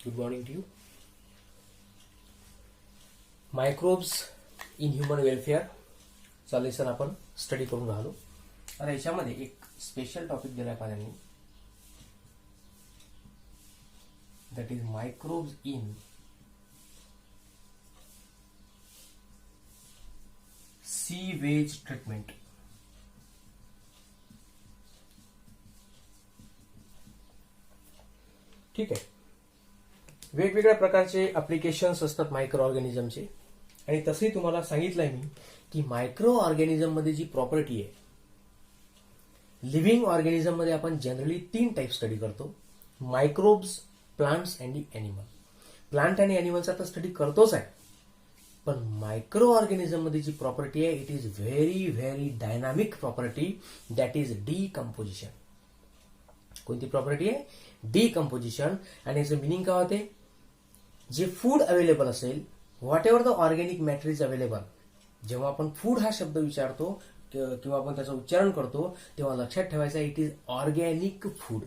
Good morning to you. Microbes in human welfare चा lesson आपण study करून राहिलो. आता याच्यामध्ये एक स्पेशल टॉपिक दिलाय पाहिजे, that is microbes in sewage treatment. ठीक आहे. वेगवेगळ्या प्रकारचे ऍप्लिकेशन्स असतात मायक्रो ऑर्गॅनिझमचे, आणि तसंही तुम्हाला सांगितलंय मी की मायक्रो ऑर्गॅनिझम मध्ये जी प्रॉपर्टी आहे, लिव्हिंग ऑर्गॅनिझम मध्ये आपण जनरली 3 टाईप स्टडी करतो: microbes, plants and animal. Plant आणि एनिमलचा तर स्टडी करतोच आहे, पण मायक्रो ऑर्गॅनिझम मध्ये जी प्रॉपर्टी आहे, it is very very dynamic property, that is decomposition. कोणती प्रॉपर्टी आहे? डिकम्पोजिशन. आणि याचं मिनिंग काय होते? जे फूड अवेलेबल असेल, what ever the organic matter is available, जेव्हा आपण फूड हा शब्द विचारतो किंवा आपण त्याचं उच्चारण करतो, तेव्हा लक्षात ठेवायचं it is organic food,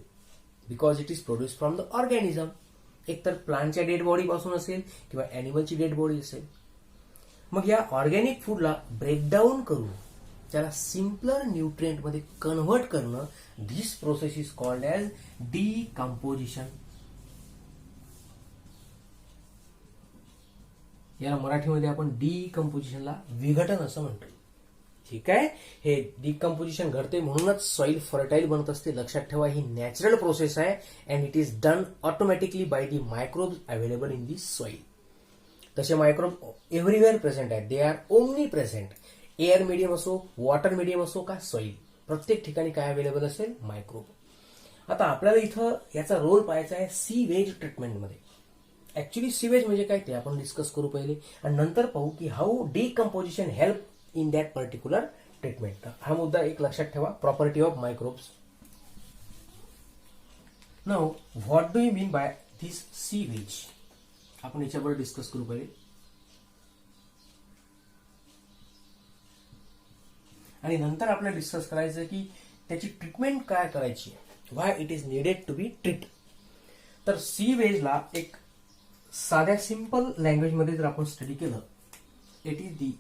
because it is produce from the organism. एकतर प्लांटच्या डेड बॉडी पासून असेल किंवा अॅनिमलची डेड बॉडी असेल. मग या ऑर्गॅनिक फूडला ब्रेकडाऊन करून त्याला सिम्पलर न्यूट्रिएंट मध्ये कन्व्हर्ट करणं, this process is called as decomposition. याला मराठीमध्ये आपण डिकम्पोजिशनला विघटन असं म्हणतो. ठीक आहे. हे डिकम्पोजिशन घडते म्हणूनच सॉइल फर्टाईल बनत असते. लक्षात ठेवा, ही नॅचरल प्रोसेस आहे and it is done automatically by the microbes available in the soil. तसे मायक्रोब एव्हरीवेअर प्रेझेंट आहेत. They are omni present. Air medium असो, वॉटर मीडियम असो का सॉइल, प्रत्येक ठिकाणी काय अवेलेबल असेल? मायक्रोब. आता आपल्याला इथं याचा रोल पाहायचा आहे सीवेज ट्रीटमेंटमध्ये. ऍक्च्युली सीवेज म्हणजे काय ते आपण डिस्कस करू पहिले, आणि नंतर पाहू की how decomposition help in that particular treatment. हा मुद्दा एक लक्षात ठेवा, property of microbes. Now what do you mean by this sewage? आपण याच्याबरोबर डिस्कस करू पहिले, आणि नंतर आपल्याला डिस्कस करायचं की त्याची ट्रीटमेंट काय करायची, why it is needed to be treat. तर सीवेजला एक साध्या सिंपल लँग्वेजमध्ये जर आपण स्टडी केलं, it is the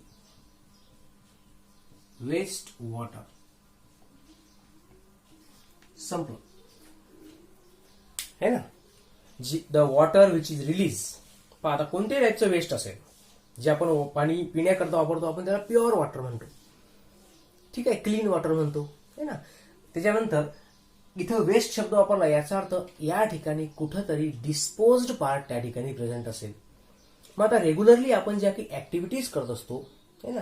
waste water. संपलं है ना. The water which is release. आता कोणत्याही टाईपचं वेस्ट असेल, जे आपण पाणी पिण्याकरता वापरतो, आपण त्याला प्युअर वॉटर म्हणतो. ठीक आहे, क्लीन वॉटर म्हणतो है ना. त्याच्यानंतर इथं वेस्ट शब्द वापरला, याचा अर्थ या ठिकाणी कुठंतरी डिस्पोज्ड पार्ट त्या ठिकाणी प्रेझेंट असेल. मग आता रेग्युलरली आपण ज्या काही ऍक्टिव्हिटीज करत असतो है ना,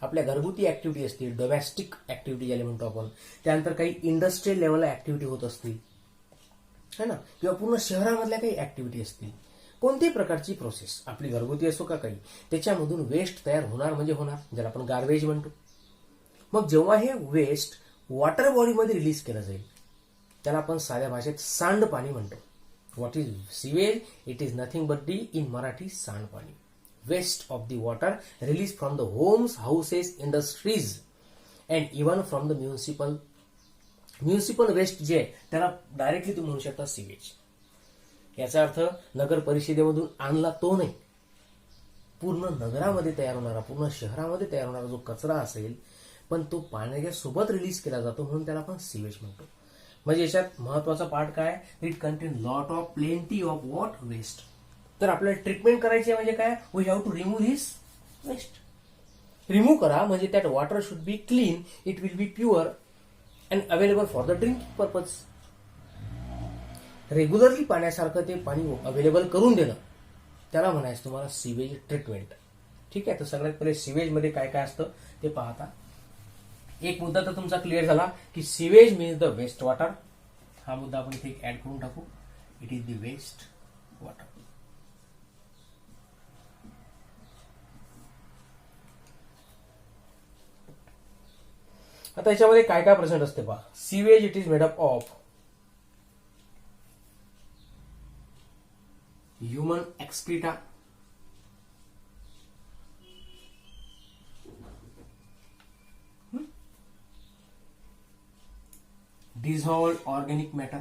आपल्या घरगुती ऍक्टिव्हिटी असतील, डोमेस्टिक ऍक्टिव्हिटी ज्याला म्हणतो आपण, त्यानंतर काही इंडस्ट्रियल लेवलला ऍक्टिव्हिटी होत असतील है ना, किंवा पूर्ण शहरामधल्या काही ऍक्टिव्हिटी असतील. कोणत्याही प्रकारची प्रोसेस आपली घरगुती असो का काही, त्याच्यामधून वेस्ट तयार होणार म्हणजे होणार, ज्याला आपण गार्बेज म्हणतो. मग जेव्हा हे वेस्ट वॉटर बॉडीमध्ये रिलीज केलं जाईल, त्याला आपण साध्या भाषेत सांडपाणी म्हणतो. What is sewage? It is nothing but the in Marathi सांडपाणी. Waste of the water release from the homes, houses, industries and even from the municipal waste जे आहे त्याला डायरेक्टली तुम्ही म्हणू शकता सीवेज. याचा अर्थ नगर परिषदेमधून आणला तो नाही, पूर्ण नगरामध्ये तयार होणारा, पूर्ण शहरामध्ये तयार होणारा जो कचरा असेल, पण तो पाण्याच्या सोबत रिलीज केला जातो, म्हणून त्याला आपण सीवेज म्हणतो. म्हणजे याच्यात महत्वाचा पार्ट काय? It contain lot of plenty of what waste. तर आपल्याला ट्रीटमेंट करायची आहे म्हणजे काय? We have to remove this waste. Remove करा म्हणजे that water should be clean, it will be pure and available for the drinking purpose. Regularly पाण्यासारखं ते पाणी अवेलेबल करून देणं, त्याला म्हणायचं तुम्हाला सीवेज ट्रीटमेंट. ठीक आहे. तर सगळ्यात पहिले सीवेज मध्ये काय काय असतं ते पाहता. एक मुद्दा तर तुमचा क्लिअर झाला की sewage means the waste water. हा मुद्दा आपण इथे ऍड करून टाकू. It is the waste water. आता याच्यामध्ये काय काय प्रेझेंट असते पहा. Sewage it is made up of human excreta, dissolved organic matter,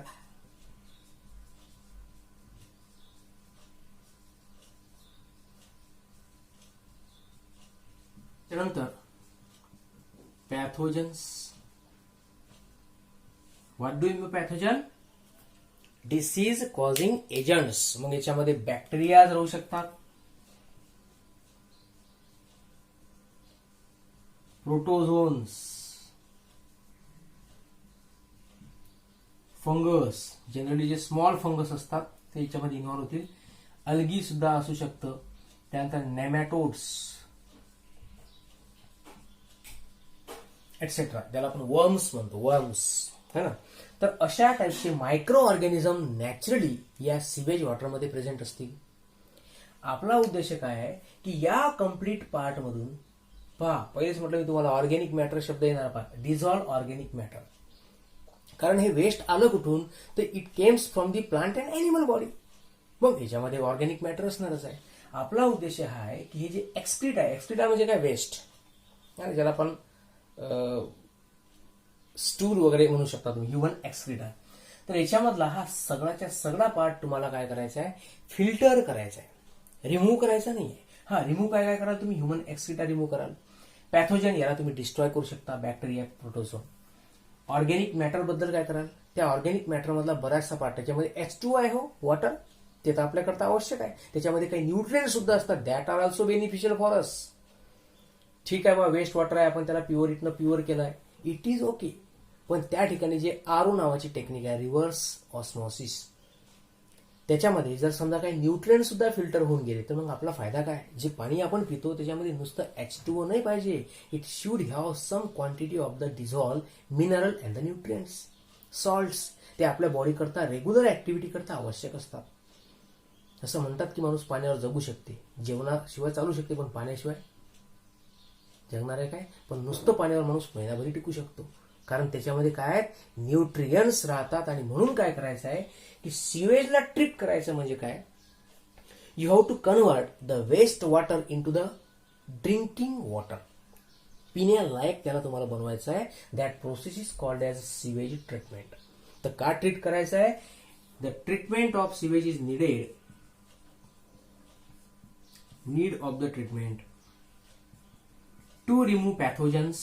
त्यानंतर pathogens. What do you pathogen? Disease causing agents. मग याच्यामध्ये बॅक्टेरिया राहू शकतात, प्रोटोझोन्स, फंगस, जनरली जे स्मॉल फंगस असतात ते याच्यामध्ये इन्व्हॉल्व होतील. अल्गी सुद्धा असू शकतं. त्यानंतर नेमॅटोड्स एक्सेट्रा, ज्याला आपण वर्म्स म्हणतो, वर्म्स, है ना. तर अशा टाईपचे मायक्रो ऑर्गॅनिझम नॅचरली या सिवेज वॉटरमध्ये प्रेझेंट असतील. आपला उद्देश काय आहे की या कम्प्लीट पार्ट मधून पहा, पहिलेच म्हटलं मी तुम्हाला ऑर्गॅनिक मॅटर शब्द येणार पहा, डिझॉल्व ऑर्गॅनिक मॅटर. कारण हे वेस्ट आलं कुठून, तर it Kemps from the plant and animal body. मग याच्यामध्ये ऑर्गॅनिक मॅटर असणारच आहे. आपला उद्देश हा आहे की हे जे एक्सक्रीटा आहे, एक्सक्रीटा म्हणजे काय, वेस्ट, ज्याला आपण स्टूल वगैरे म्हणू शकता तुम्ही, ह्युमन एक्सक्रीटा. तर याच्यामधला हा सगळ्याच्या सगळा पार्ट तुम्हाला काय करायचा आहे, फिल्टर करायचा आहे, रिमूव्ह करायचा नाहीये. हा, रिमूव्ह काय कराल तुम्ही, ह्युमन एक्सक्रीटा रिमूव्ह कराल. पॅथोजन याला तुम्ही डिस्ट्रॉय करू शकता, बॅक्टेरिया, प्रोटोझोन. ऑर्गॅनिक मॅटर बद्दल काय कराल, त्या ऑर्गॅनिक मॅटर मधला बराचसा पार्ट, त्याच्यामध्ये H2 आहे, हो, वॉटर, ते तर आपल्याकरता आवश्यक आहे. त्याच्यामध्ये काही न्यूट्रिएंट सुद्धा असतात, that are also beneficial for us. ठीक आहे बा, वेस्ट वॉटर आहे, आपण त्याला प्युअर प्युअर केलं आहे, इट इज ओके. पण त्या ठिकाणी जे आरो नावाची टेक्निक आहे, रिव्हर्स ऑस्मॉसिस, त्याच्यामध्ये जर समजा काही न्यूट्रिएंट सुद्धा फिल्टर होऊन गेले तर मग आपला फायदा काय. जे पाणी आपण पितो त्याच्यामध्ये नुसतं H2O नाही पाहिजे, it should have some quantity of the dissolve mineral and the nutrients, salts. ते आपल्या बॉडी करता, रेग्युलर ऍक्टिव्हिटी करता आवश्यक असतात. असं म्हणतात की माणूस पाण्यावर जगू शकते, जेवणाशिवाय चालू शकते, पण पाण्याशिवाय जगणार आहे काय. पण नुसतं पाण्यावर माणूस महिनाभरी टिकू शकतो, कारण त्याच्यामध्ये काय न्यूट्रियन्स राहतात. आणि म्हणून काय करायचं आहे की सिवेजला ट्रीट करायचं म्हणजे काय, you have to convert the waste water into the drinking water. पिण्यालायक त्याला तुम्हाला बनवायचं आहे. That process is called as sewage treatment. तर का ट्रीट करायचं आहे, the treatment of sewage is need of the treatment to remove pathogens.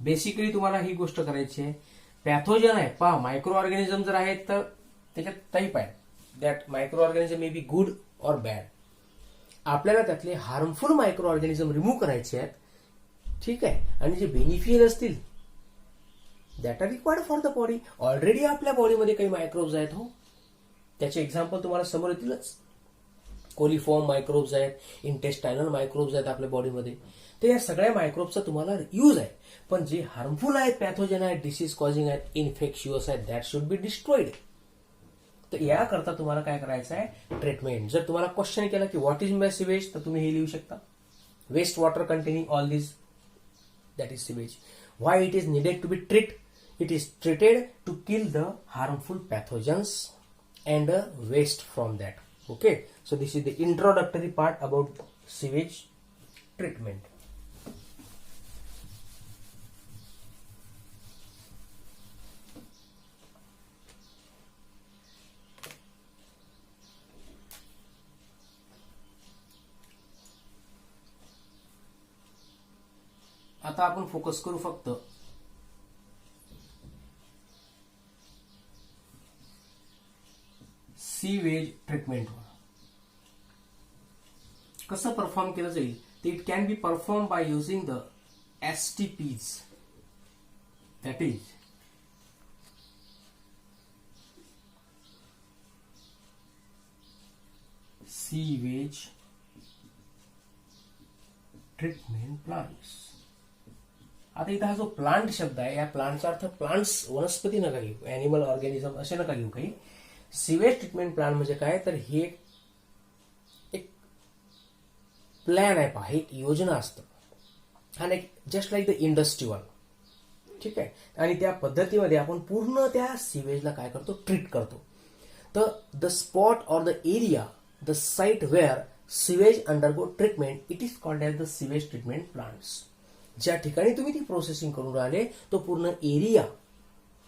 Basically तुम्हाला ही गोष्ट करायची आहे. पॅथोजन आहे पहा, मायक्रो ऑर्गॅनिझम जर आहेत तर त्याच्यात टाईप आहे, that micro organism may be good or bad. आपल्याला त्यातले हार्मफुल मायक्रो ऑर्गॅनिझम रिमूव्ह करायचे आहेत, ठीक आहे. आणि जे बेनिफिशियल असतील that are required for the body. Already आपल्या बॉडीमध्ये काही मायक्रोब्स आहेत, हो, त्याचे एक्झाम्पल तुम्हाला समोर येतीलच. कोलिफॉर्म मायक्रोब्स आहेत, इंटेस्टायनल मायक्रोब्स आहेत आपल्या बॉडीमध्ये. तर या सगळ्या मायक्रोब्सचा तुम्हाला यूज आहे. पण जे हार्मफुल आहेत, पॅथोजन आहेत, डिसीज कॉझिंग आहेत, इन्फेक्शियस आहेत, दॅट शुड बी डिस्ट्रॉइड. तर याकरता तुम्हाला काय करायचं आहे, ट्रीटमेंट. जर तुम्हाला क्वेश्चन केला की व्हॉट इज माय सिवेज, तर तुम्ही हे लिहू शकता, waste water containing all this, that is sewage. Why it is needed to be treat, it is treated to kill the harmful pathogens and waste from that. Okay, so this is the introductory part about sewage treatment. आता आपण focus करू फक्त sewage ट्रीटमेंटवर. कसं perform केलं जाईल, तर it can be perform by using the STPs, that is sewage treatment plants. आता इथं हा जो प्लांट शब्द आहे, या प्लांटचा अर्थ प्लांट्स, वनस्पती नका घेऊ, अॅनिमल ऑर्गॅनिझम असे नका घेऊ काही. सिवेज ट्रीटमेंट प्लांट म्हणजे काय, तर हे एक प्लॅन आहे पहा, एक योजना असतं, आणि just like the industry one, ठीक आहे. आणि त्या पद्धतीमध्ये आपण पूर्ण त्या सिवेजला काय करतो, ट्रीट करतो. तर the spot or the area, the site where sewage undergo treatment, it is called as the sewage treatment plants. ज्या ठिकाणी तुम्ही ती प्रोसेसिंग करून राहिले तो पूर्ण एरिया,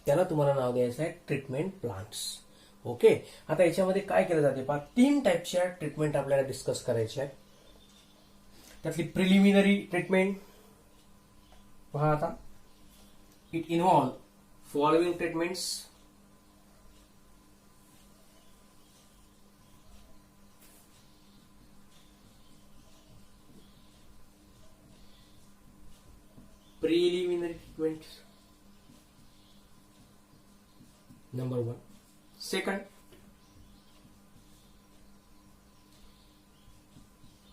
त्याला तुम्हाला नाव द्यायचं आहे ट्रीटमेंट प्लांट्स. ओके. आता याच्यामध्ये काय केलं जाते पहा, 3 टाईपच्या ट्रीटमेंट आपल्याला डिस्कस करायच्या आहेत. त्यातली प्रिलिमिनरी ट्रीटमेंट पहा आता. It involve following treatments. Preliminary treatments. Number 1. Second,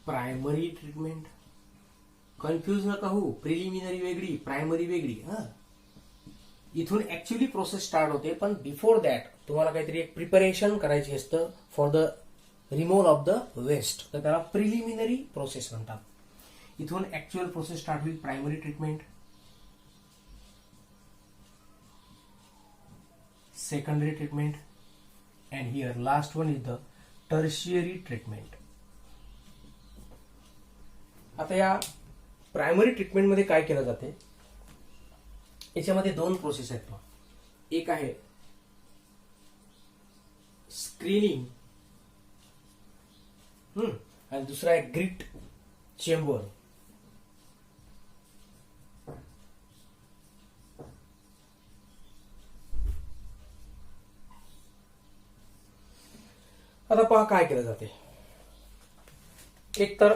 primary treatment. Confuse नका हो. प्रिलिमिनरी वेगळी, प्रायमरी वेगळी. इथून ऍक्च्युअली प्रोसेस स्टार्ट होते, पण बिफोर दॅट तुम्हाला काहीतरी एक प्रिपरेशन करायची असतं for the removal of the waste, तर त्याला प्रिलिमिनरी प्रोसेस म्हणतात. इथून ऍक्च्युअल प्रोसेस स्टार्ट होईल primary treatment, secondary treatment, and here last one is the tertiary treatment. आता या प्रायमरी ट्रीटमेंट मध्ये काय केलं जाते, याच्यामध्ये 2 प्रोसेस आहेत. एक आहे स्क्रीनिंग आणि दुसरा आहे ग्रिट चेंबर. आता पहा काय केलं जाते. एक तर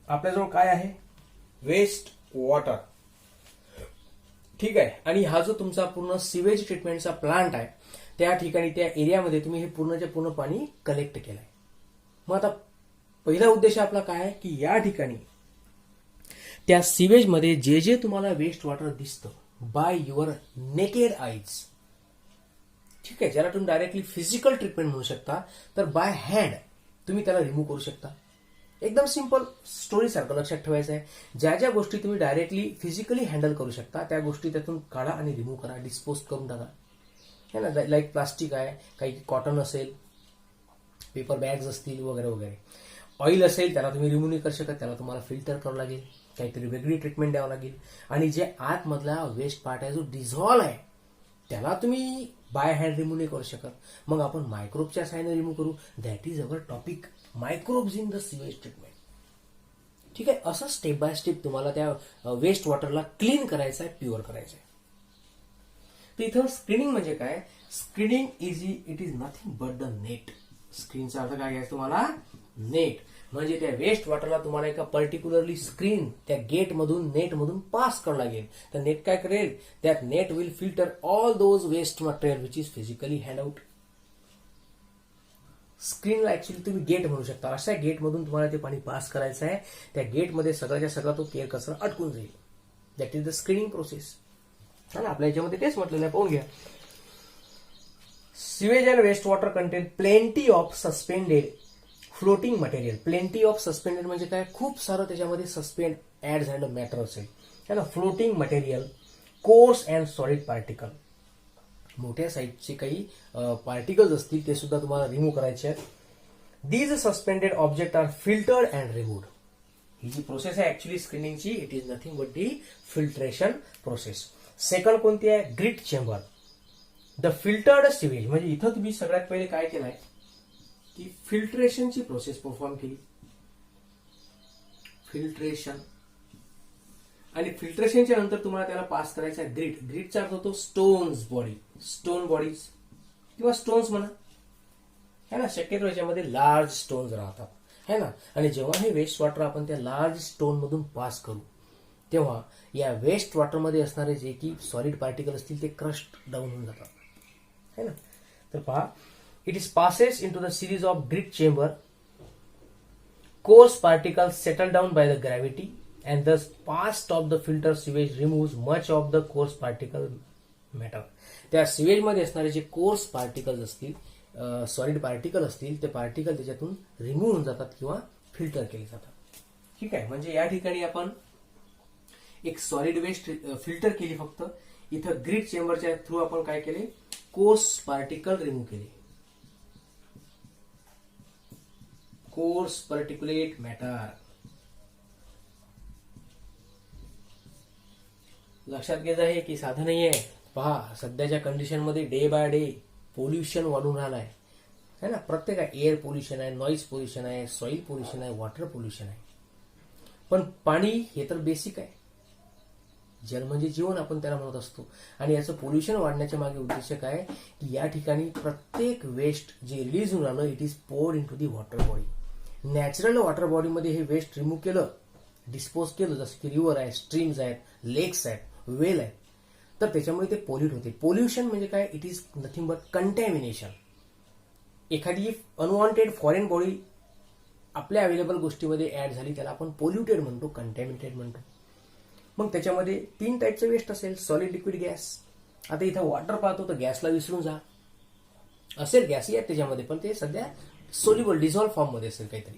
आपल्याजवळ काय आहे, वेस्ट वॉटर. ठीक आहे. आणि हा जो तुमचा पूर्ण सिवेज ट्रीटमेंटचा प्लांट आहे, त्या ठिकाणी त्या एरियामध्ये तुम्ही हे पूर्णच्या पूर्ण पाणी कलेक्ट केलंय. मग आता पहिला उद्देश आपला काय आहे की या ठिकाणी त्या सिवेजमध्ये जे जे तुम्हाला वेस्ट वॉटर दिसतं बाय युअर नेकेड आईज, ठीक आहे, ज्याला तुम्ही डायरेक्टली फिजिकल ट्रीटमेंट म्हणू शकता, तर बाय हँड तुम्ही त्याला रिमूव्ह करू शकता. एकदम सिंपल स्टोरी सारखं लक्षात ठेवायचं आहे. ज्या ज्या गोष्टी तुम्ही डायरेक्टली फिजिकली हँडल करू शकता त्या गोष्टी त्यातून काढा आणि रिमूव्ह करा, डिस्पोज करून टाका. है ना. लाईक प्लास्टिक आहे, काही कॉटन असेल, पेपर बॅग्स असतील वगैरे वगैरे. ऑइल असेल त्याला तुम्ही रिमूव्ह नाही करू शकत, त्याला तुम्हाला फिल्टर करावं लागेल, काहीतरी वेगळी ट्रीटमेंट द्यावं लागेल. आणि जे आतमधला वेस्ट पार्ट आहे जो डिझॉल्व आहे त्याला तुम्ही बाय हँड रिमूव्ह नाही करू शकत. मग आपण मायक्रोबच्या साहाय्याने रिमूव्ह करू. That is our topic, microbes in the sewage treatment. ठीक आहे. असं स्टेप बाय स्टेप तुम्हाला त्या वेस्ट वॉटरला क्लीन करायचं आहे, प्युअर करायचं आहे. तर इथं स्क्रीनिंग म्हणजे काय, screening it is nothing but the net. स्क्रीनचा अर्थ काय घ्यायचा तुम्हाला, नेट. म्हणजे त्या वेस्ट वॉटरला तुम्हाला एका पर्टिक्युलरली स्क्रीन त्या गेटमधून नेटमधून पास करावं लागेल. तर नेट काय करेल, that net will filter all those waste material which is physically hand out. स्क्रीनला ऍक्च्युअली तुम्ही गेट म्हणू शकता. अशा गेटमधून तुम्हाला ते पाणी पास करायचं आहे. त्या गेटमध्ये सगळ्याच्या सगळा तो केर कचरा अटकून जाईल. That is the screening process. आपल्या याच्यामध्ये तेच म्हटलेलं आहे, पाहून घ्या. Sewage and waste water contain plenty of suspended floating material. Plenty of suspended म्हणजे काय, खूप सारं त्याच्यामध्ये सस्पेंड ऍड झालेलं मॅटर असेल, है ना. Floating material, course and solid particle, मोठ्या साईजचे काही पार्टिकल्स असतील ते सुद्धा तुम्हाला रिमूव्ह करायचे आहेत. These suspended object are filtered and removed. ही जी प्रोसेस आहे ऍक्च्युअली स्क्रीनिंगची, it is nothing but the filtration process. Second कोणती आहे, grit chamber. The filtered sewage म्हणजे इथं तुम्ही सगळ्यात पहिले काय केलंय की फिल्ट्रेशनची प्रोसेस परफॉर्म केली. फिल्ट्रेशन आणि फिल्ट्रेशनच्या नंतर तुम्हाला त्याला पास करायचा आहे ग्रिट. ग्रिटचा अर्थ होतो स्टोन्स बॉडी, स्टोन बॉडीज किंवा स्टोन्स म्हणा, है ना. शक्यतो याच्यामध्ये लार्ज स्टोन्स राहतात, है ना. आणि जेव्हा हे वेस्ट वॉटर आपण त्या लार्ज स्टोन मधून पास करू तेव्हा या वेस्ट वॉटरमध्ये असणारे जे की सॉलिड पार्टिकल असतील ते क्रस्ट डाऊन होऊन जातात, है ना. तर पहा, it is passes into the series of grit chamber. Coarse particles settle down by the gravity and thus past of the filter sewage removes much of the coarse particle matter. त्या sewage मध्ये असणारे जे course particles असतील, solid particle असतील, ते particle त्याच्यातून remove होऊन जातात किंवा फिल्टर केले जातात. ठीक आहे. म्हणजे या ठिकाणी आपण एक सॉलिड वेस्ट फिल्टर केली फक्त. इथं ग्रिट चेंबरच्या थ्रू आपण काय केले, कोर्स पार्टिकल रिमूव्ह केले, कोर्स पार्टिक्युलेट मॅटर. लक्षात घ्यायचं आहे की साधं नाही आहे. पहा, सध्याच्या कंडिशनमध्ये डे बाय डे पोल्युशन वाढून राहिलाय, है ना. प्रत्येक एअर पोल्युशन आहे, नॉईज पोल्युशन आहे, सॉइल पोल्युशन आहे, वॉटर पोल्युशन आहे. पण पाणी हे तर बेसिक आहे. जल म्हणजे जीवन आपण त्याला म्हणत असतो. आणि याचं पोल्युशन वाढण्याच्या मागे उद्देश काय की या ठिकाणी प्रत्येक वेस्ट जे रिलीज होऊन आलं it is poured into the water body. Natural water बॉडीमध्ये हे वेस्ट रिमूव्ह केलं, डिस्पोज केलं, जसं की रिव्हर आहे, स्ट्रीम्स आहेत, लेक्स आहेत, वेल आहेत, तर त्याच्यामुळे ते पोल्यूट होते. पोल्युशन म्हणजे काय, it is nothing but contamination. एखादी अनवॉन्टेड फॉरेन बॉडी आपल्या अवेलेबल गोष्टीमध्ये ऍड झाली त्याला आपण पोल्युटेड म्हणतो, कंटॅमिनेटेड म्हणतो. मग त्याच्यामध्ये 3 टाईपचे वेस्ट असेल, सॉलिड, लिक्विड, गॅस. आता इथं वॉटर पाहतो तर गॅसला विसरून जा, असेल गॅसही आहेत त्याच्यामध्ये पण ते सध्या सोल्युबल डिझॉल्व्ह फॉर्म मध्ये असेल काहीतरी.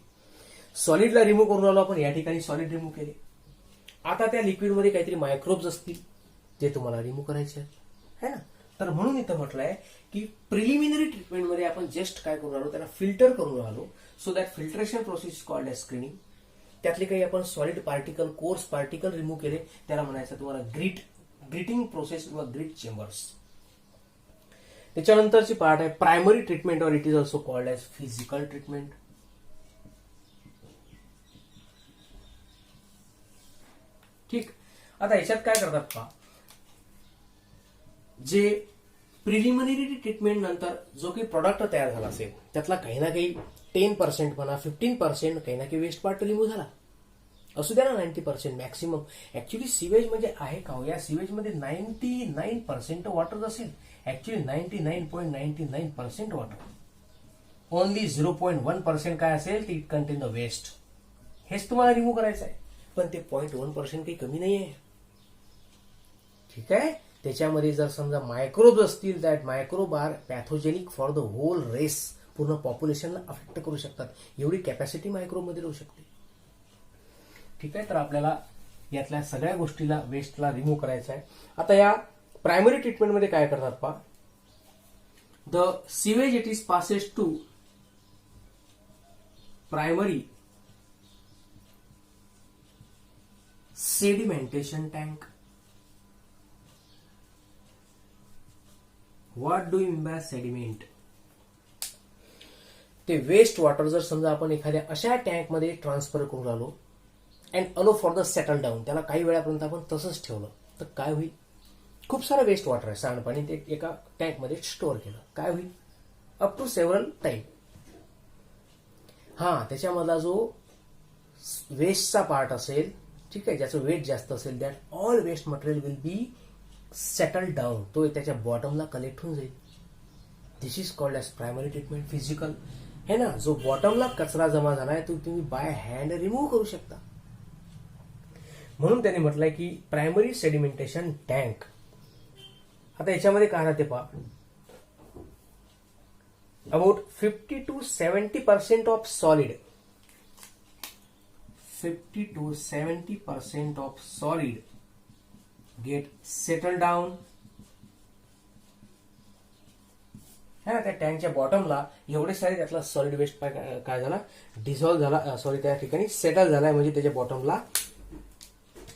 सॉलिडला रिमूव्ह करून आलो आपण, या ठिकाणी सॉलिड रिमूव्ह केले. आता त्या लिक्विडमध्ये काहीतरी मायक्रोब्स असतील ते तुम्हाला रिमूव्ह करायचे आहेत, है ना. तर म्हणून इथं म्हटलंय की प्रिलिमिनरी ट्रीटमेंटमध्ये आपण जस्ट काय करून आलो, त्याला फिल्टर करून आलो. So that filtration process called as screening. त्यातले काही आपण solid particle, coarse particle remove केले, त्याला म्हणायचं तुम्हाला ग्रीटिंग प्रोसेस किंवा ग्रीट चेंबर्स. त्याच्यानंतरची पार्ट आहे प्रायमरी ट्रीटमेंट, और it is also called as physical treatment. ठीक. आता याच्यात काय करतात पहा, जे प्रिलिमिनरी ट्रीटमेंट नंतर जो काही प्रोडक्ट तयार झाला असेल त्यातला काही ना काही 10% म्हणा, 15% काही ना काही वेस्ट पार्ट रिमूव्ह झाला असू द्या ना, 90% मॅक्सिमम. ऍक्च्युली सिवेज म्हणजे आहे का हो, या सिवेजमध्ये 99% वॉटर असेल. Actually 99.99% water. ओनली 0.1% काय असेल ते इट कंटेन द वेस्ट. हेच तुम्हाला रिमूव्ह करायचं आहे. पण ते 0.1% काही कमी नाही आहे. ठीक आहे. त्याच्यामध्ये जर समजा मायक्रोब्स असतील, that microbe are pathogenic for the whole race. पूर्ण पॉप्युलेशनला अफेक्ट करू शकतात, एवढी कॅपॅसिटी मायक्रोबमध्ये राहू शकते. ठीक आहे. तर आपल्याला यातल्या सगळ्या गोष्टीला, वेस्टला रिमूव्ह करायचं आहे. आता या प्रायमरी ट्रीटमेंटमध्ये काय करतात पहा, the sewage it is passes to primary sedimentation tank. What do you mean by sediment? ते वेस्ट वॉटर जर समजा आपण एखाद्या अशा टँकमध्ये ट्रान्सफर करून आलो अँड अलो फॉर द सेटल डाऊन, त्याला काही वेळापर्यंत आपण तसंच ठेवलं तर काय होईल, खूप सारं वेस्ट वॉटर आहे, सांडपाणी, ते एका टँकमध्ये स्टोअर केलं, काय होईल, अप टू सेव्हरल टाइम. हा, त्याच्यामधला जो वेस्टचा पार्ट असेल, ठीक आहे, ज्याचं वेट जास्त असेल, that all waste material will be settle down. तो त्याच्या बॉटमला कलेक्ट होऊन जाईल. This is called as primary treatment. Physical है ना, जो बॉटमला कचरा जमा झालाय तो तुम्ही बाय हँड रिमूव्ह करू शकता. म्हणून त्यांनी म्हटलंय की प्रायमरी सेडिमेंटेशन टँक. आता याच्यामध्ये काय राहते पहा, about 50 to 70% of solid, 50 to 70% of solid get settle down. है ना, त्या टँकच्या बॉटमला एवढे सारे त्यातला सॉलिड वेस्ट काय झाला, डिझॉल्व्ह झाला, सॉरी त्या ठिकाणी सेटल झालाय, म्हणजे त्याच्या बॉटमला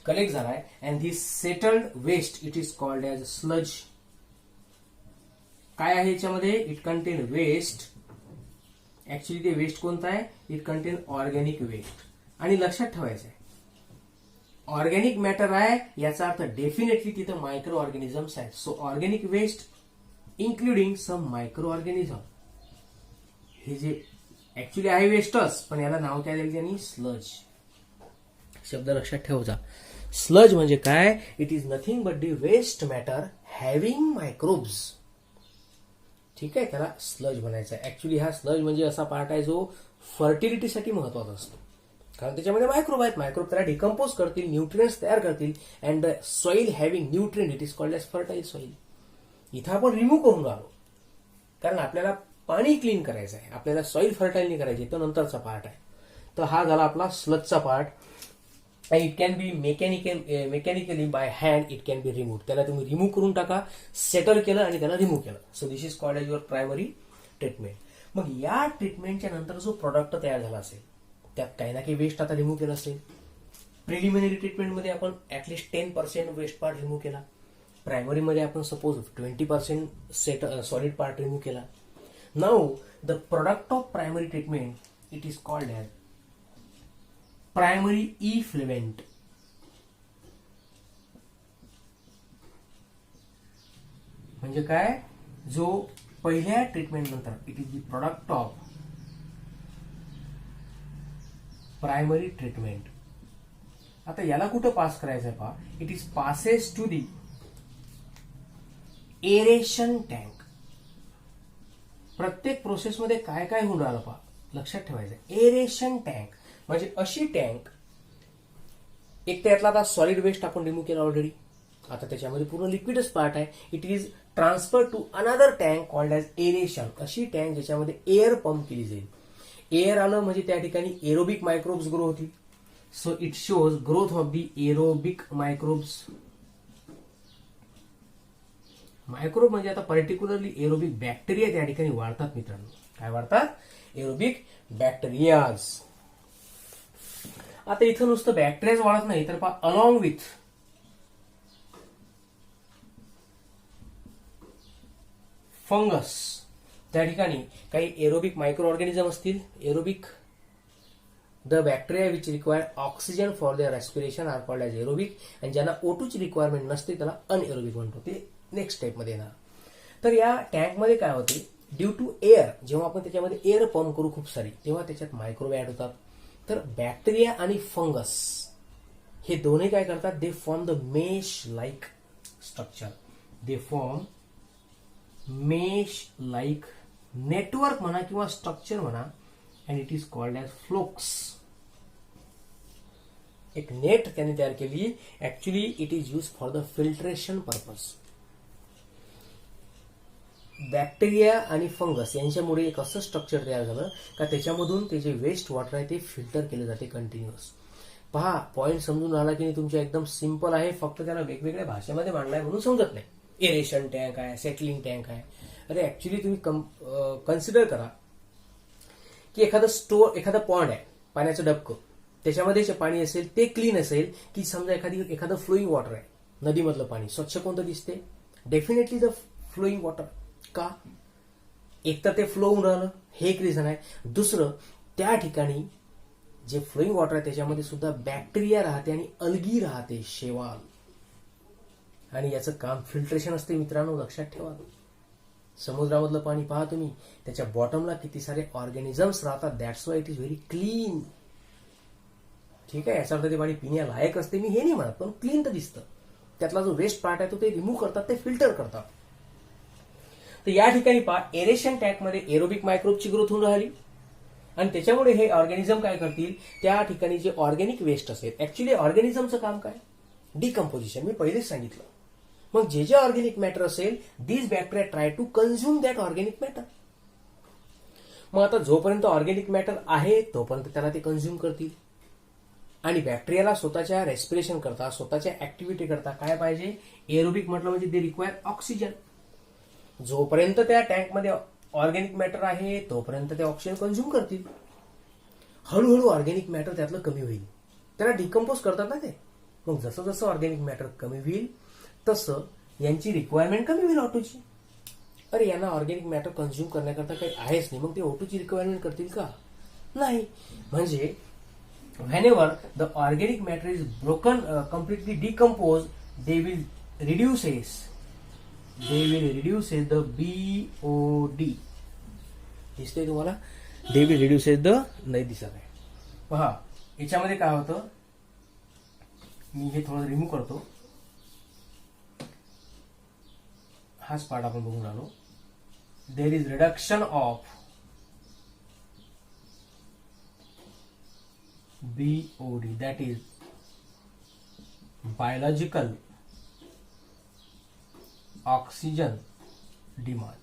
कलेक्ट झालाय. And this settled waste it is called as sludge. काय आहे याच्यामध्ये, इट कंटेन वेस्ट. ऍक्च्युली ते वेस्ट कोणता आहे, इट कंटेन ऑर्गॅनिक वेस्ट. आणि लक्षात ठेवायचं आहे, ऑर्गॅनिक मॅटर आहे याचा अर्थ डेफिनेटली तिथं मायक्रो ऑर्गॅनिझम्स आहेत. सो ऑर्गॅनिक वेस्ट इन्क्लुडिंग सम मायक्रो ऑर्गॅनिझम. हे जे ऍक्च्युली आहे वेस्टच, पण याला नाव काय दिलं त्यांनी, स्लज. शब्द लक्षात ठेवायचा. स्लज म्हणजे काय, it is nothing but the waste matter having microbes. ठीक आहे, त्याला स्लज म्हणायचं आहे. ऍक्च्युली हा स्लज म्हणजे असा पार्ट आहे जो फर्टिलिटीसाठी महत्वाचा असतो, कारण त्याच्यामध्ये मायक्रोब आहेत. मायक्रोब त्याला डिकम्पोज करतील, न्यूट्रिएंट्स तयार करतील. And soil having nutrient it is called as fertile soil. इथं आपण रिमूव्ह करून आलो, कारण आपल्याला पाणी क्लीन करायचं आहे, आपल्याला सॉइल फर्टाईल नाही करायची, तो नंतरचा पार्ट आहे. तर हा झाला आपला स्लजचा part. It can be mechanically by hand it can be remove. त्याला तुम्ही रिमूव्ह करून टाका, सेटल केलं आणि त्याला रिमूव्ह केलं. So this is called as your primary treatment. मग या ट्रीटमेंटच्या नंतर जो प्रोडक्ट तयार झाला असेल त्यात काही ना काही वेस्ट आता रिमूव्ह केलं असेल. प्रिलिमिनरी ट्रीटमेंटमध्ये आपण ऍटलिस्ट 10% वेस्ट पार्ट रिमूव्ह केला. प्रायमरीमध्ये आपण सपोज 20% सॉलिड पार्ट रिमूव्ह केला. Now the product of primary treatment it is called as primary effluent. म्हणजे काय, जो पहिल्या ट्रीटमेंट नंतर it is the product of primary treatment. आता याला कुठं पास करायचंय पहा, it is passes to the aeration tank. प्रत्येक प्रोसेसमध्ये काय काय होऊन राहिलं पहा, लक्षात ठेवायचं. एरेशन टँक म्हणजे अशी टँक, एक त्यातला आता सॉलिड वेस्ट आपण रिमूव्ह केला ऑलरेडी, आता त्याच्यामध्ये पूर्ण लिक्विडच पार्ट आहे. It is transfer to another tank called as aeration. अशी टँक ज्याच्यामध्ये एअर पंप केली जाईल. एअर आलं म्हणजे त्या ठिकाणी एरोबिक मायक्रोब्स ग्रो होतील. So it shows growth of the aerobic microbes. Microbe म्हणजे आता पर्टिक्युलरली एरोबिक बॅक्टेरिया त्या ठिकाणी वाढतात मित्रांनो. काय वाढतात? Aerobic bacterias. आता इथं नुसतं बॅक्टेरियाज वाढत नाही, तर पहा अलॉंग विथ फंगस त्या ठिकाणी काही एरोबिक मायक्रो ऑर्गॅनिझम असतील. Aerobic the bacteria which require oxygen for their respiration are called as aerobic. आणि ज्यांना O2 ची रिक्वायरमेंट नसते त्याला अनएरोबिक म्हणतो. ते नेक्स्ट स्टेपमध्ये येणार. तर या टँकमध्ये काय होते, ड्यू टू एअर, जेव्हा आपण त्याच्यामध्ये एअर पंप करू खूप सारी, तेव्हा त्याच्यात मायक्रोब ऍड होतात. तर बॅक्टेरिया आणि फंगस हे दोन्ही काय करतात, they form the mesh like structure. They form mesh like network म्हणा किंवा स्ट्रक्चर म्हणा, and it is called as flocs. एक नेट त्याने तयार केली. Actually it is use for the filtration purpose. Bacteria आणि फंगस यांच्यामुळे एक असं स्ट्रक्चर तयार झालं का त्याच्यामधून ते जे वेस्ट वॉटर आहे ते फिल्टर केले जाते कंटिन्युअस. पहा, पॉईंट समजून आला की नाही तुमच्या? एकदम सिंपल आहे, फक्त त्याला वेगवेगळ्या भाषेमध्ये मांडलाय म्हणून समजत नाही. एरेशन टँक आहे, सेटलिंग टँक आहे. अरे ऍक्च्युली तुम्ही कन्सिडर करा की एखादा पॉन्ड आहे, पाण्याचं डबकं, त्याच्यामध्ये जे पाणी असेल ते क्लीन असेल, की समजा एखादं फ्लोईंग वॉटर आहे, नदीमधलं पाणी स्वच्छ कोणतं दिसते? Definitely the flowing water. का? एक तर ते फ्लो होऊन राहिलं, हे एक रिझन आहे. दुसरं, त्या ठिकाणी जे फ्लोईंग वॉटर आहे त्याच्यामध्ये सुद्धा बॅक्टेरिया राहते आणि अल्गी राहते, शेवाल. आणि याचं काम फिल्ट्रेशन असते मित्रांनो, लक्षात ठेवा. समुद्रामधलं पाणी पहा तुम्ही, त्याच्या बॉटमला किती सारे ऑर्गॅनिझम्स राहतात. That's why it is very clean. ठीक आहे, याचा अर्थ ते पाणी पिण्यालायक असते मी हे नाही म्हणत, पण क्लीन तर दिसतं. त्यातला जो वेस्ट पार्ट आहे तो ते रिमूव्ह करतात, ते फिल्टर करतात. तर या ठिकाणी पहा, एरेशन टँकमध्ये एरोबिक मायक्रोबची ग्रोथ होऊन राहिली आणि त्याच्यामुळे हे ऑर्गॅनिझम काय करतील, त्या ठिकाणी जे ऑर्गॅनिक वेस्ट असेल, ऍक्च्युली ऑर्गॅनिझमचं काम काय? डिकम्पोजिशन. मी पहिलेच सांगितलं. मग जे ऑर्गॅनिक मॅटर असेल, these bacteria try to consume that organic matter. मग आता जोपर्यंत ऑर्गॅनिक मॅटर आहे तोपर्यंत त्याला ते कन्झ्युम करतील. आणि बॅक्टेरियाला स्वतःच्या रेस्पिरेशन करता, स्वतःच्या ऍक्टिव्हिटी करता काय पाहिजे? एरोबिक म्हटलं म्हणजे दे रिक्वायर ऑक्सिजन. जोपर्यंत त्या टँकमध्ये ऑर्गॅनिक मॅटर आहे तोपर्यंत ते ऑक्सिजन कन्झ्युम करतील. हळूहळू ऑर्गॅनिक मॅटर त्यातलं कमी होईल. त्याला डिकम्पोज करतात ना ते. मग जसं जसं ऑर्गॅनिक मॅटर कमी होईल तसं यांची रिक्वायरमेंट कमी होईल O2ची. अरे यांना ऑर्गॅनिक मॅटर कन्झ्युम करण्याकरता काही आहेच नाही, मग ते O2ची रिक्वायरमेंट करतील का? नाही. म्हणजे whenever the organic matter is broken, completely decomposed, they will reduce the BOD. दिसतंय तुम्हाला? they will reduce the, नाही दिसत आहे. पहा, याच्यामध्ये काय होतं, मी हे थोडं रिमूव्ह करतो. हाच पार्ट आपण बघून आलो. There is reduction of BOD, that is biological oxygen demand.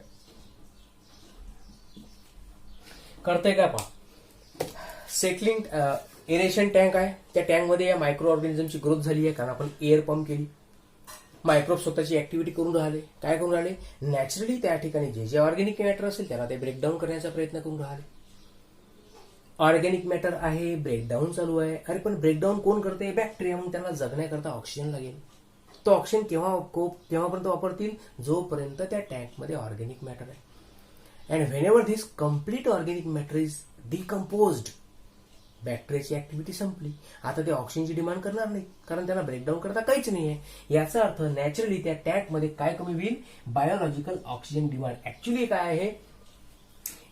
करते का पहा, सेटलिंग एरेशन टँक आहे. त्या टँकमध्ये या मायक्रो ऑर्गॅनिझमची ग्रोथ झाली आहे कारण आपण एअर पंप केली. मायक्रोब स्वतःची ऍक्टिव्हिटी करून राहिले. काय करून राहिले? नॅचरली त्या ठिकाणी जे ऑर्गॅनिक मॅटर असेल त्याला ते ब्रेकडाऊन करण्याचा प्रयत्न करून राहिले. ऑर्गॅनिक मॅटर आहे, ब्रेकडाऊन चालू आहे. अरे पण ब्रेकडाऊन कोण करते? बॅक्टेरिया. मग त्यांना जगण्याकरता ऑक्सिजन लागेल. तो ऑक्सिजन केव्हापर्यंत वापरतील? जोपर्यंत त्या टँकमध्ये ऑर्गॅनिक मॅटर आहे. And whenever this complete organic matter is decomposed, बॅक्टेरियाची ऍक्टिव्हिटी संपली. आता ते ऑक्सिजनची डिमांड करणार नाही, कारण त्यांना ब्रेकडाऊन करता काहीच नाहीये. याचा अर्थ नॅचरली त्या टँकमध्ये काय कमी होईल? Biological oxygen demand. ऍक्च्युली काय आहे?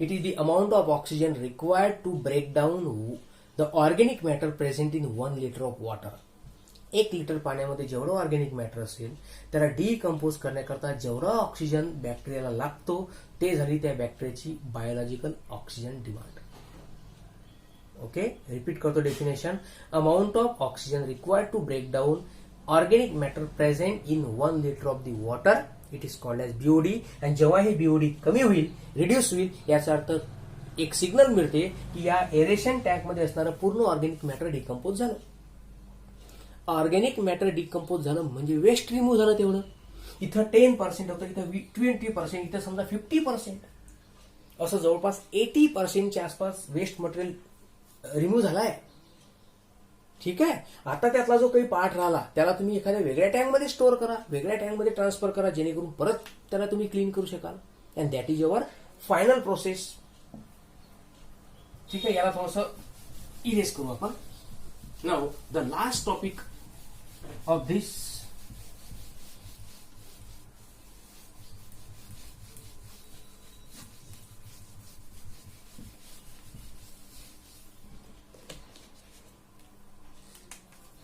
It is the amount of oxygen required to break down the organic matter present in 1 litre of water. 1 litre पाण्यामध्ये जेवढं ऑर्गॅनिक मॅटर असेल त्याला डिकम्पोज करण्याकरता जेवढा ऑक्सिजन बॅक्टेरियाला लागतो ते झाली त्या बॅक्टेरियाची biological oxygen demand. Okay, repeat करतो definition. Amount of oxygen required to break down organic matter present in 1 litre of the water, it is called as BOD. आणि जेव्हा ही बीओडी कमी होईल, रिड्यूस होईल, याचा अर्थ एक सिग्नल मिळते की या एरेशन टँकमध्ये असणारं पूर्ण ऑर्गॅनिक मॅटर डिकम्पोज झालं. ऑर्गॅनिक मॅटर डिकम्पोज झालं म्हणजे वेस्ट रिमूव्ह झालं. तेवढं इथं 10% होतं, इथं 20%, इथं समजा 50%, असं जवळपास 80% आसपास वेस्ट मटेरियल रिमूव्ह झालाय. ठीक आहे. आता त्यातला जो काही पार्ट राहिला त्याला तुम्ही एखाद्या वेगळ्या टँकमध्ये स्टोअर करा, वेगळ्या टँकमध्ये ट्रान्सफर करा, जेणेकरून परत त्याला तुम्ही क्लीन करू शकाल. And that is your final process. ठीक आहे, याला थोडंसं इरेज करू आपण. Now the last topic of this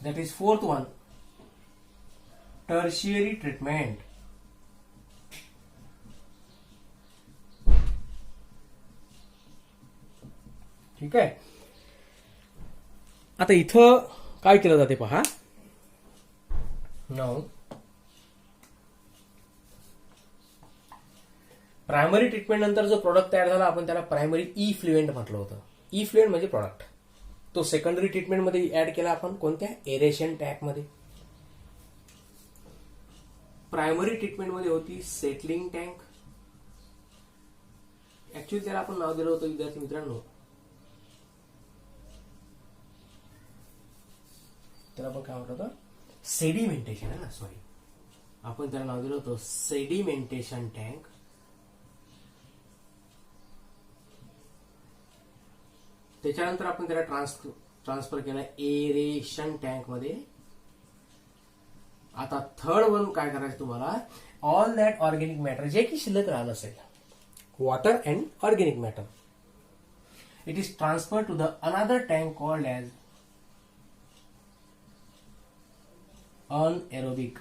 that is fourth one, tertiary treatment. ठीक आहे. आता इथं काय केलं जाते पहा. नाउ प्रायमरी ट्रीटमेंट नंतर जो प्रोडक्ट तयार झाला आपण त्याला प्रायमरी इफ्लुएंट म्हटलं होतं. इफ्लुएंट म्हणजे प्रोडक्ट. तो सेकंडरी ट्रीटमेंट मध्ये ऍड केला आपण कोणत्या? एरेशन टँक मध्ये. प्रायमरी ट्रीटमेंट मध्ये होती सेटलिंग टँक. ऍक्च्युअली त्याला आपण नाव दिलं होतं विद्यार्थी मित्रांनो, त्याला आपण काय म्हटलं होतं? सेडिमेंटेशन आहे ना, सॉरी, आपण त्याला नाव दिलं होतं सेडिमेंटेशन टँक. त्याच्यानंतर आपण त्याला ट्रान्सफर केला एरेशन टँक मध्ये. आता थर्ड वन काय करायचं तुम्हाला? ऑल दॅट ऑर्गॅनिक मॅटर जे की शिल्लक राहिलं असेल, water and organic matter, it is transfer to the another tank called as anaerobic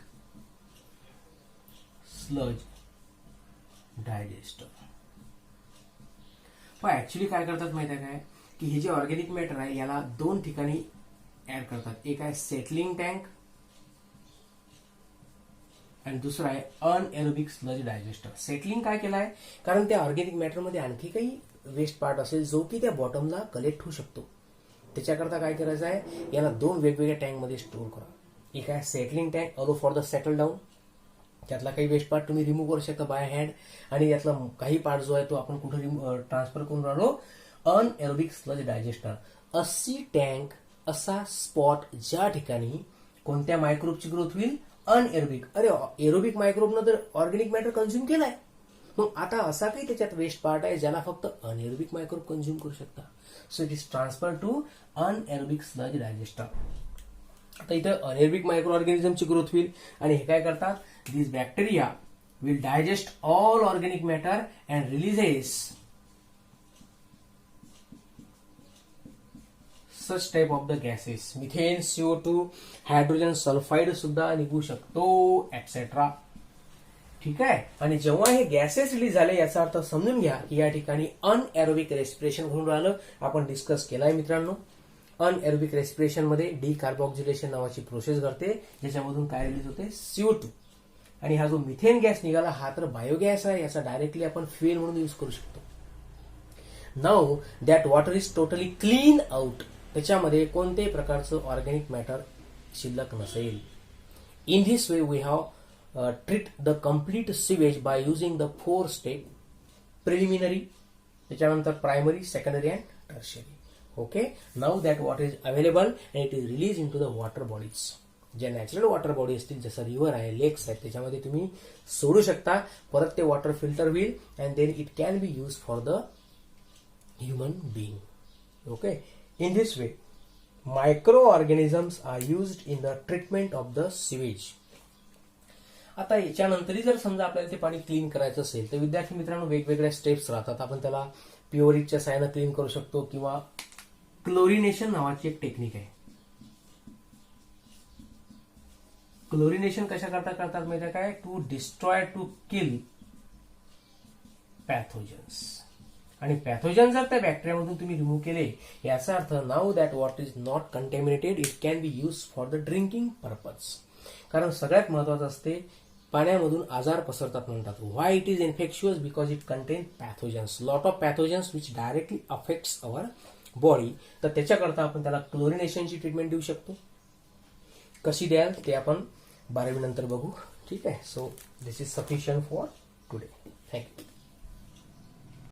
sludge digester. पण ऍक्च्युली काय करतात माहिती आहे काय? की हे जे ऑर्गॅनिक मॅटर आहे याला 2 ठिकाणी ऍड करतात. एक आहे सेटलिंग टँक आणि दुसरा आहे अनएरोबिक स्लज डायजेस्टर. सेटलिंग काय केलं आहे? कारण त्या ऑर्गॅनिक मॅटरमध्ये आणखी काही वेस्ट पार्ट असेल जो की त्या बॉटमला कलेक्ट होऊ शकतो. त्याच्याकरता काय करायचं आहे? याला 2 वेगवेगळ्या टँकमध्ये स्टोअर करा. एक आहे सेटलिंग टँक, अलो फॉर द सेटल डाऊन. त्यातला काही वेस्ट पार्ट तुम्ही रिमूव्ह करू शकता बाय हँड, आणि यातला काही पार्ट जो आहे तो आपण कुठे ट्रान्सफर करून राहिलो? Anaerobic sludge disaster. अशी टँक, असा स्पॉट ज्या ठिकाणी कोणत्या मायक्रोबची ग्रोथ होईल? अनएरोबिक. अरे एरोबिक मायक्रोबनं तर ऑर्गॅनिक मॅटर कंझ्युम केलाय, मग आता असा काही त्याच्यात वेस्ट पार्ट आहे ज्याला फक्त अनएरोबिक मायक्रोब कंझ्युम करू शकता. So it is transfer to anaerobic sludge digester. आता इथं अनएरोबिक मायक्रो ऑर्गॅनिझमची ग्रोथ होईल आणि हे काय करतात? This bacteria will digest all organic matter and releases such type of the gases. Methane, CO2, hydrogen sulphide सुद्धा निघू शकतो, एक्सेट्रा. ठीक आहे. आणि जेव्हा हे गॅसेस रिलीज झाले याचा अर्थ समजून घ्या की या ठिकाणी अनएरोबिक रेस्पिरेशन घडून राहिलं. आपण डिस्कस केलाय मित्रांनो. अनएरोबिक रेस्पिरेशन मध्ये डिकार्बोक्सिलेशन नावाची प्रोसेस घडते, ज्याच्यामधून काय रिलीज होते? CO2. आणि हा जो मिथेन गॅस निघाला हा तर बायोगॅस आहे, याचा डायरेक्टली आपण फ्युएल म्हणून यूज करू शकतो. Now that water is totally clean out. त्याच्यामध्ये कोणत्याही प्रकारचं ऑर्गॅनिक मॅटर शिल्लक नसेल. In this way we have treat the complete sewage by using the 4 step. Preliminary, त्याच्यानंतर primary, secondary and tertiary. Okay, now that water is available and it is released into the water bodies. ज्या natural water body असतील जसं river आहे, लेक्स आहेत, त्याच्यामध्ये तुम्ही सोडू शकता. परत ते वॉटर फिल्टर होईल and then it can be use for the human being. Okay, in this way micro organisms are used in the treatment of the sewage. आता याच्यानंतरही जर समजा आपल्याला ते पाणी क्लीन करायचं असेल तर विद्यार्थी मित्रांनो वेगवेगळ्या स्टेप्स राहतात. आपण त्याला प्युअरिटच्या साहाय्यानं क्लीन करू शकतो किंवा क्लोरिनेशन नावाची एक टेक्निक आहे. क्लोरिनेशन कशा करता करतात माहिती आहे काय? To destroy, to kill pathogens. आणि पॅथोजन जर त्या बॅक्टेरियामधून तुम्ही रिमूव्ह केले याचा अर्थ now that water is not contaminated it can be use for the drinking purpose. कारण सगळ्यात महत्वाचं असते पाण्यामधून आजार पसरतात म्हणतात. Why it is infectious? Because it contain pathogens, lot of pathogens which directly affects our body. तर त्याच्याकरता आपण त्याला क्लोरिनेशनची ट्रीटमेंट देऊ शकतो. कशी द्याल ते आपण 12वी नंतर बघू. ठीक आहे. So this is sufficient for today. Thank you.